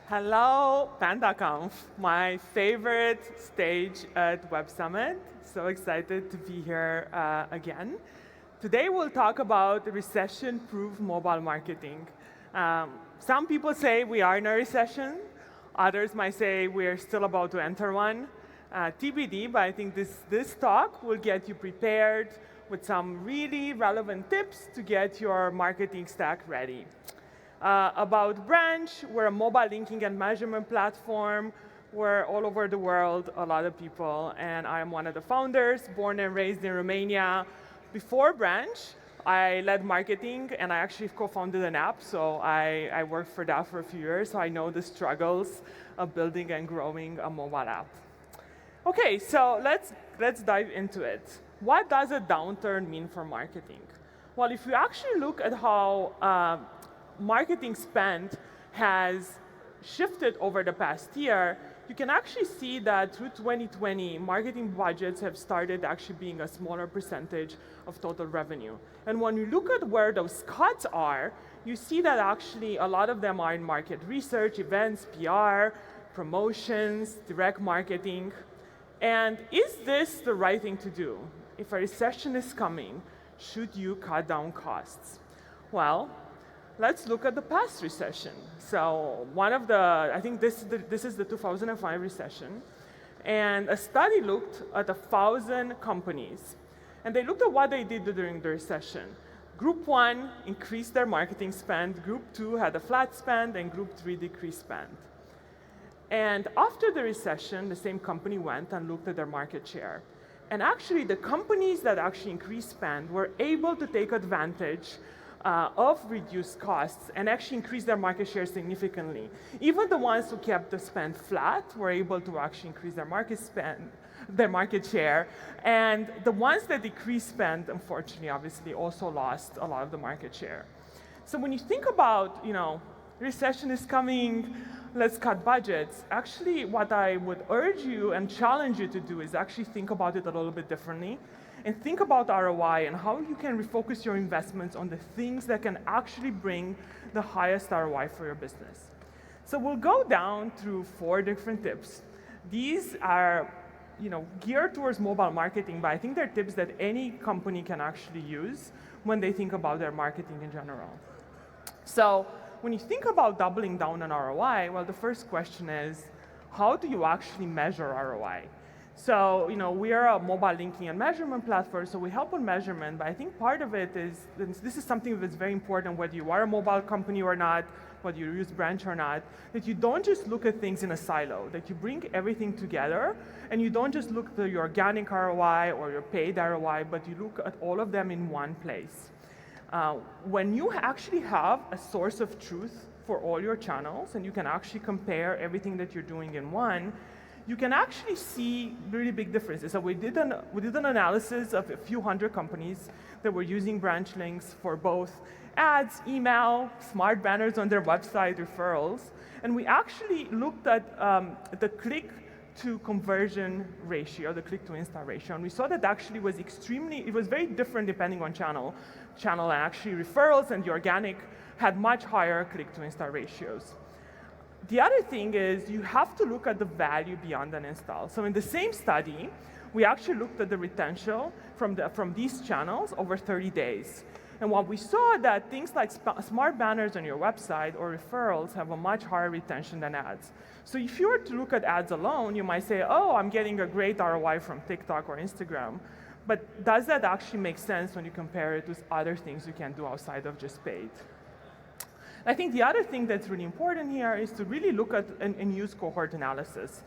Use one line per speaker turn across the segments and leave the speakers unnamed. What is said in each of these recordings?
Hello, PandaConf, my favorite stage at Web Summit. So excited to be here again. Today we'll talk about recession-proof mobile marketing. Some people say we are in a recession. Others might say we're still about to enter one. TBD, but I think this talk will get you prepared with some really relevant tips to get your marketing stack ready. About Branch, we're a mobile linking and measurement platform. We're all over the world, a lot of people, and I'm one of the founders, born and raised in Romania. Before Branch, I led marketing, and I actually co-founded an app, so I worked for that for a few years, so I know the struggles of building and growing a mobile app. Okay, so let's dive into it. What does a downturn mean for marketing? Well, if you actually look at how marketing spend has shifted over the past year, you can actually see that through 2020, marketing budgets have started actually being a smaller percentage of total revenue. And when you look at where those cuts are, you see that actually a lot of them are in market research, events, PR, promotions, direct marketing. And is this the right thing to do? If a recession is coming, should you cut down costs? Well, let's look at the past recession. So I think this is the 2005 recession. And a study looked at 1,000 companies. And they looked at what they did during the recession. Group 1 increased their marketing spend, Group 2 had a flat spend, and Group 3 decreased spend. And after the recession, the same company went and looked at their market share. And actually, the companies that actually increased spend were able to take advantage of reduced costs and actually increase their market share significantly. Even the ones who kept the spend flat were able to actually increase their market share. And the ones that decreased spend, unfortunately, obviously, also lost a lot of the market share. So when you think about, recession is coming, let's cut budgets, actually what I would urge you and challenge you to do is actually think about it a little bit differently. And think about ROI and how you can refocus your investments on the things that can actually bring the highest ROI for your business. So we'll go down through 4 different tips. These are geared towards mobile marketing, but I think they're tips that any company can actually use when they think about their marketing in general. So when you think about doubling down on ROI, well, the first question is, how do you actually measure ROI? So, we are a mobile linking and measurement platform, so we help on measurement, but I think part of it is, this is something that's very important, whether you are a mobile company or not, whether you use Branch or not, that you don't just look at things in a silo, that you bring everything together, and you don't just look at your organic ROI or your paid ROI, but you look at all of them in one place. When you actually have a source of truth for all your channels, and you can actually compare everything that you're doing in one, you can actually see really big differences. So we did an analysis of a few hundred companies that were using Branch links for both ads, email, smart banners on their website, referrals, and we actually looked at the click to conversion ratio, the click to install ratio, and we saw that actually it was very different depending on channel, and actually referrals and the organic had much higher click to install ratios. The other thing is you have to look at the value beyond an install. So in the same study, we actually looked at the retention from these channels over 30 days. And what we saw that things like smart banners on your website or referrals have a much higher retention than ads. So if you were to look at ads alone, you might say, oh, I'm getting a great ROI from TikTok or Instagram. But does that actually make sense when you compare it with other things you can do outside of just paid? I think the other thing that's really important here is to really look at and use cohort analysis.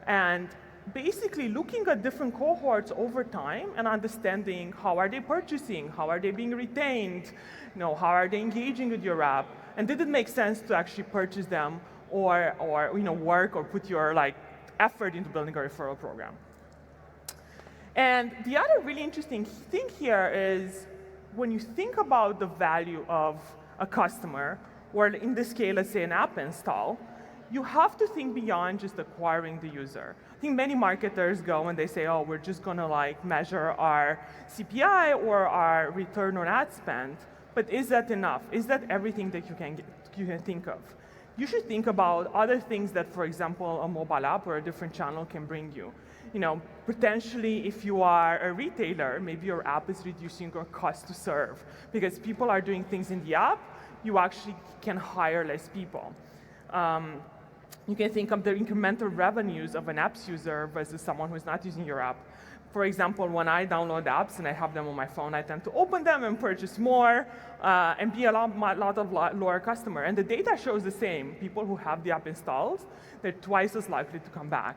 And basically looking at different cohorts over time and understanding how are they purchasing, how are they being retained, how are they engaging with your app, and did it make sense to actually purchase them or work or put your effort into building a referral program. And the other really interesting thing here is when you think about the value of a customer, or in this case, let's say an app install, you have to think beyond just acquiring the user. I think many marketers go and they say, oh, we're just gonna measure our CPI or our return on ad spend, but is that enough? Is that everything that you can think of? you should think about other things that, for example, a mobile app or a different channel can bring you. Potentially if you are a retailer, maybe your app is reducing your cost to serve because people are doing things in the app, you actually can hire less people. You can think of the incremental revenues of an app's user versus someone who's not using your app. For example, when I download apps and I have them on my phone, I tend to open them and purchase more and be a lot lower customer. And the data shows the same. People who have the app installed, they're twice as likely to come back.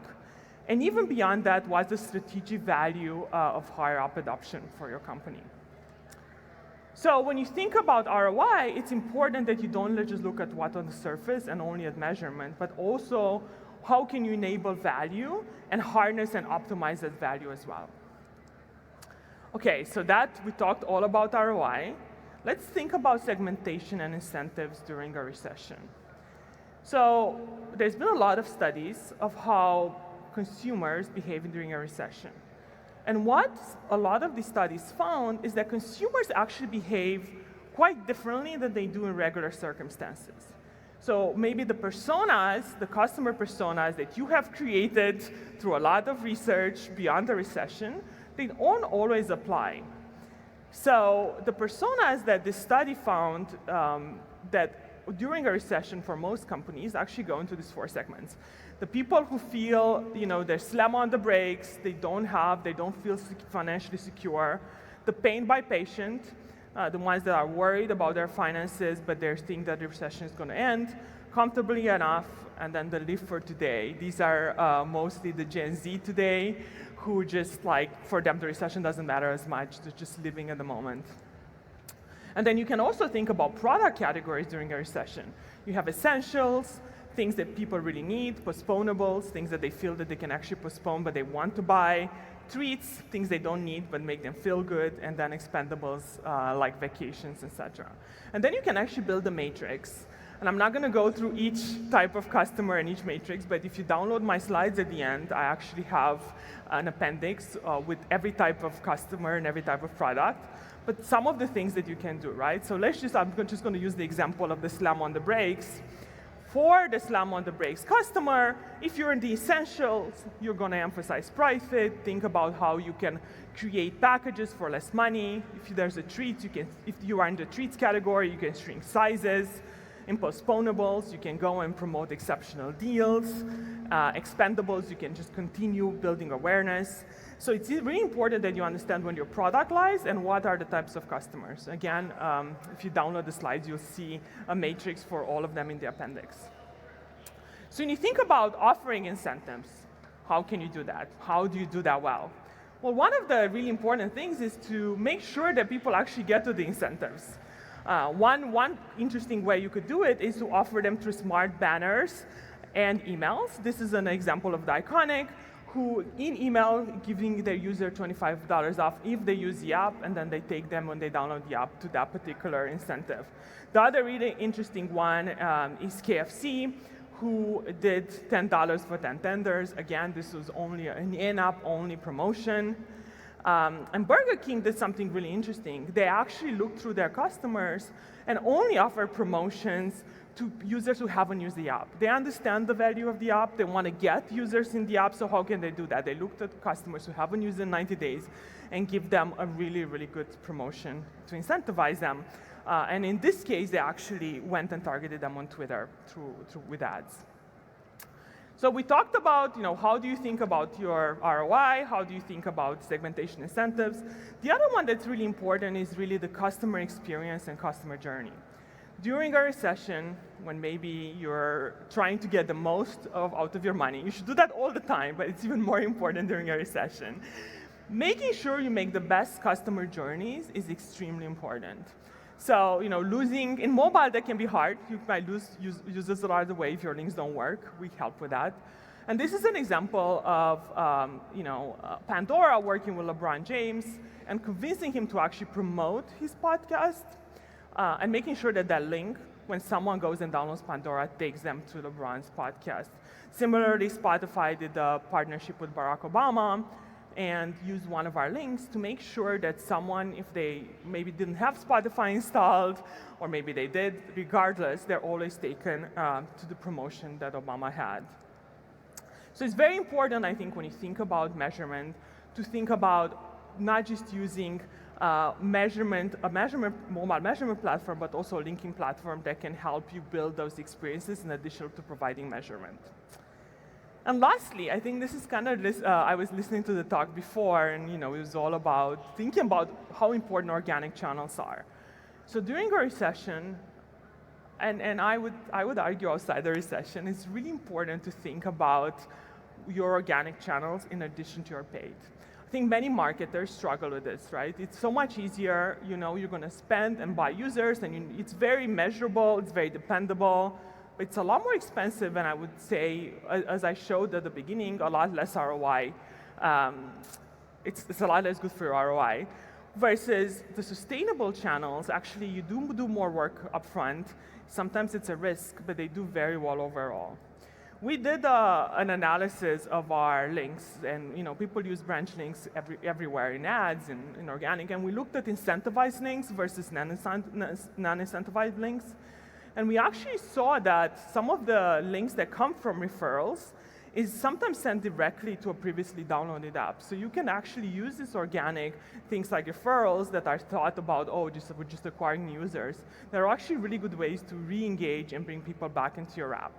And even beyond that, what's the strategic value of higher app adoption for your company? So when you think about ROI, it's important that you don't just look at what's on the surface and only at measurement, but also how can you enable value and harness and optimize that value as well. Okay, so that we talked all about ROI. Let's think about segmentation and incentives during a recession. So there's been a lot of studies of how consumers behave during a recession. And what a lot of these studies found is that consumers actually behave quite differently than they do in regular circumstances. So maybe the personas, the customer personas that you have created through a lot of research beyond the recession, they don't always apply. So the personas that this study found that during a recession for most companies actually go into these 4 segments. The people who feel, they slam on the brakes, they don't feel financially secure. The pain by patient, the ones that are worried about their finances, but they think that the recession is going to end comfortably enough, and then the live for today. These are mostly the Gen Z today, who just for them the recession doesn't matter as much, they're just living in the moment. And then you can also think about product categories during a recession. You have essentials, things that people really need, postponables, things that they feel that they can actually postpone but they want to buy, treats, things they don't need but make them feel good, and then expendables like vacations, etc. And then you can actually build a matrix. And I'm not going to go through each type of customer and each matrix, but if you download my slides at the end, I actually have an appendix with every type of customer and every type of product. But some of the things that you can do, right? So I'm just going to use the example of the slam on the brakes. For the slam on the brakes customer, if you're in the essentials, you're going to emphasize profit. Think about how you can create packages for less money. If there's a treat, if you are in the treats category, you can shrink sizes. In postponables, you can go and promote exceptional deals. Expendables, you can just continue building awareness. So it's really important that you understand when your product lies and what are the types of customers. Again, if you download the slides, you'll see a matrix for all of them in the appendix. So when you think about offering incentives, how can you do that? How do you do that well? Well, one of the really important things is to make sure that people actually get to the incentives. One interesting way you could do it is to offer them through smart banners and emails. This is an example of the Iconic, who in email giving their user $25 off if they use the app, and then they take them when they download the app to that particular incentive. The other really interesting one is KFC, who did $10 for 10 tenders. Again, this was only an in-app only promotion. And Burger King did something really interesting. They actually looked through their customers and only offered promotions to users who haven't used the app. They understand the value of the app. They want to get users in the app, so how can they do that? They looked at customers who haven't used it in 90 days and give them a really, really good promotion to incentivize them. And in this case, they actually went and targeted them on Twitter with ads. So we talked about, how do you think about your ROI? How do you think about segmentation incentives? The other one that's really important is really the customer experience and customer journey. During a recession, when maybe you're trying to get the most out of your money, you should do that all the time, but it's even more important during a recession. Making sure you make the best customer journeys is extremely important. So, losing in mobile, that can be hard. You might lose users along the way if your links don't work. We help with that. And this is an example of, Pandora working with LeBron James and convincing him to actually promote his podcast and making sure that that link, when someone goes and downloads Pandora, takes them to LeBron's podcast. Similarly, Spotify did a partnership with Barack Obama, and use one of our links to make sure that someone, if they maybe didn't have Spotify installed, or maybe they did, regardless, they're always taken to the promotion that Obama had. So it's very important, I think, when you think about measurement, to think about not just using mobile measurement platform, but also a linking platform that can help you build those experiences in addition to providing measurement. And lastly, I think this is kind of this, I was listening to the talk before, and it was all about thinking about how important organic channels are. So during a recession, and I would argue outside the recession, it's really important to think about your organic channels in addition to your paid. I think many marketers struggle with this, right? It's so much easier, you're going to spend and buy users, and it's very measurable, it's very dependable. It's a lot more expensive, and I would say, as I showed at the beginning, a lot less ROI. It's a lot less good for your ROI. Versus the sustainable channels, actually, you do more work upfront. Sometimes it's a risk, but they do very well overall. We did an analysis of our links, and people use branch links everywhere in ads and in organic, and we looked at incentivized links versus non-incentivized links. And we actually saw that some of the links that come from referrals is sometimes sent directly to a previously downloaded app. So you can actually use this organic things like referrals that are thought about, we're just acquiring users. There are actually really good ways to re-engage and bring people back into your app.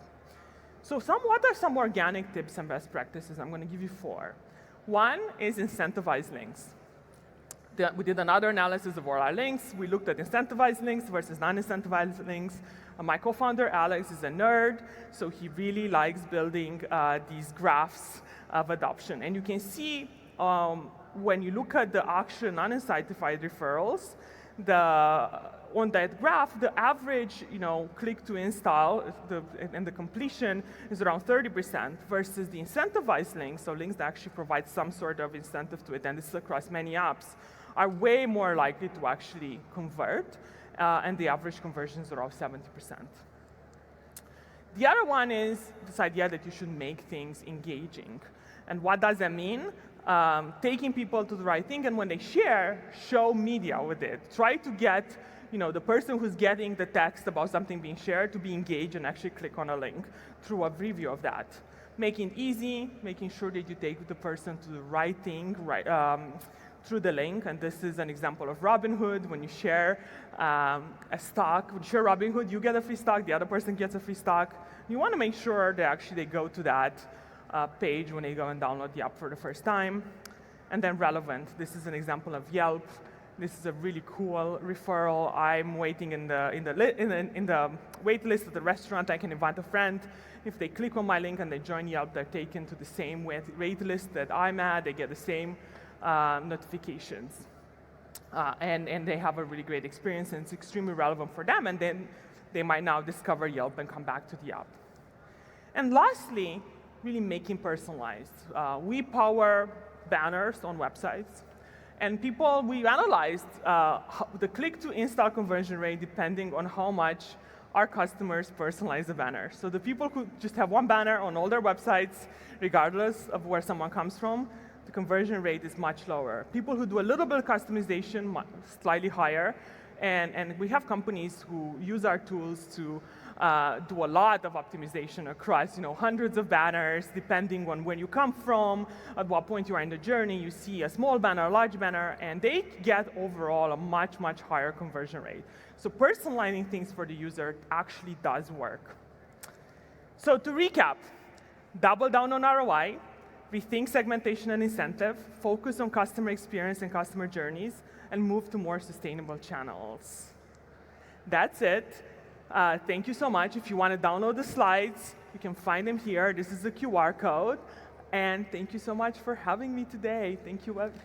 So what are some organic tips and best practices? I'm going to give you 4. One is incentivized links. We did another analysis of all our links. We looked at incentivized links versus non-incentivized links. My co-founder, Alex, is a nerd, so he really likes building these graphs of adoption. And you can see when you look at the actual non-incentivized referrals, on that graph, the average click to install and the completion is around 30% versus the incentivized links, so links that actually provide some sort of incentive to it, and this is across many apps, are way more likely to actually convert, and the average conversion is around 70%. The other one is this idea that you should make things engaging. And what does that mean? Taking people to the right thing, and when they share, show media with it. Try to get the person who's getting the text about something being shared to be engaged and actually click on a link through a preview of that. Making it easy, making sure that you take the person to the right thing, through the link, and this is an example of Robinhood. When you share a stock, when you share Robinhood, you get a free stock, the other person gets a free stock. You want to make sure that they go to that page when they go and download the app for the first time. And then relevant. This is an example of Yelp. This is a really cool referral. I'm waiting in the wait list at the restaurant. I can invite a friend. If they click on my link and they join Yelp, they're taken to the same wait list that I'm at. They get the same notifications. And they have a really great experience, and it's extremely relevant for them, and then they might now discover Yelp and come back to the app. And lastly, really making personalized. We power banners on websites, and we analyzed the click-to-install conversion rate depending on how much our customers personalize the banner. So the people who just have one banner on all their websites, regardless of where someone comes from, the conversion rate is much lower. People who do a little bit of customization, slightly higher, and we have companies who use our tools to do a lot of optimization across hundreds of banners, depending on where you come from, at what point you are in the journey. You see a small banner, a large banner, and they get overall a much, much higher conversion rate. So personalizing things for the user actually does work. So to recap, double down on ROI, rethink segmentation and incentive, focus on customer experience and customer journeys, and move to more sustainable channels. That's it. Thank you so much. If you want to download the slides, you can find them here. This is the QR code. And thank you so much for having me today. Thank you.